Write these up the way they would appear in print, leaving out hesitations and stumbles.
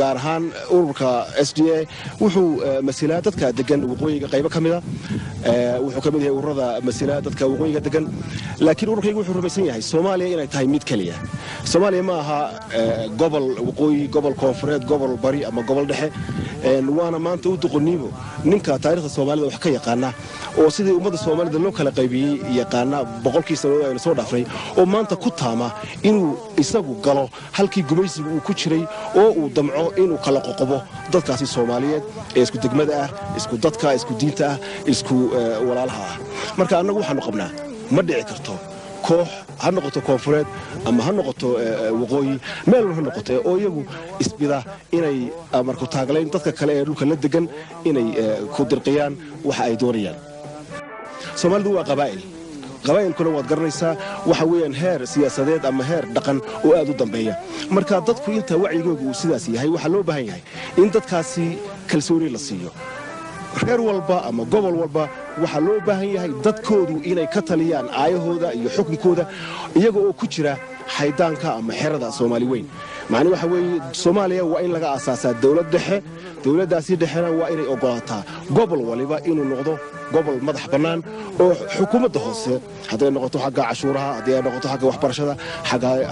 gaar ahaan ururka SDA wuxuu masalaa dadka degan waqooyiga qaybo kamida wuxuu kamid yahay ururada masalaa dadka waqooyiga degan laakiin ururkaygu wuxuu rumaysan yahay Soomaaliya inay tahay mid kaliya Soomaaliya ma aha gobol waqooyi gobol koonfureed gobol bari ama gobol dhexe waana maanta u duqoniimo ninka taariikhda Soomaalida wax ka yaqaana oo sidii ummadda Soomaalida loo kala qaybiyay yaqaana boqolkiisa oo soo dhaafay oo maanta ku taama inuu isagu galo halkii gumaysiga uu ku jiray oo uu damco inuu kala qoqobo dadkaasi Soomaaliyeed ee isku degmada ah isku dadka isku diinta ah isku walaalaha ah marka anagu waxaanu qabnaa ma dhici karto koox ha noqoto koonfureed ama ha noqoto waqooyi meel ha noqoto oo iyagu isbida inay marku taagleen dadka kale ee dhulka la degan inay ku dirqiyaan waxa ay doonayaan Soomaalidu waa qabaa'ilkuna waad garanaysaa waxa weeyaan heer siyaasadeed ama heer dhaqan oo aad u dambeeya marka dadku inta wacigoodu uu sidaas yahay waxa loo baahan yahay in dadkaasi kalsooni la siiyo reer walba ama gobol walba waxa loo baahan yahay dadkoodu inay ka taliyaan aayahooda iyo xukunkooda iyaga oo ku jira xaydaanka ama xerada Soomaali weyn macna waxa weeye Soomaaliya waa in laga aasaasaa dawlad dhexe dawladdaasi dhexena waa inay ogolaataa gobol waliba inuu noqdo gobol madax bannaan oo xukuumadda hoose haday noqoto xagga cashuuraha haday noqoto xagga waxbarashada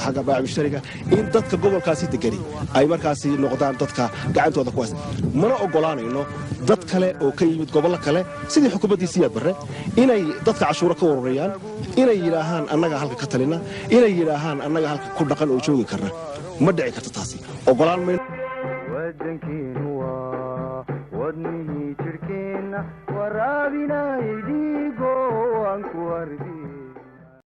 xagga baac mushtariga in dadka gobolkaasi degani ay markaasi noqdaan dadka gacantooda ku haysta mana ogolaanayno dad kale oo ka yimid gobolka kale sidii xukuumaddiisa barre inay dadka cashuura ka wararayaan inay yiraahaan annaga halka ka talina inay yiraahaan annaga halka ku dhaqan oo joogi karna ma dhici karto taasi ogolaan mayno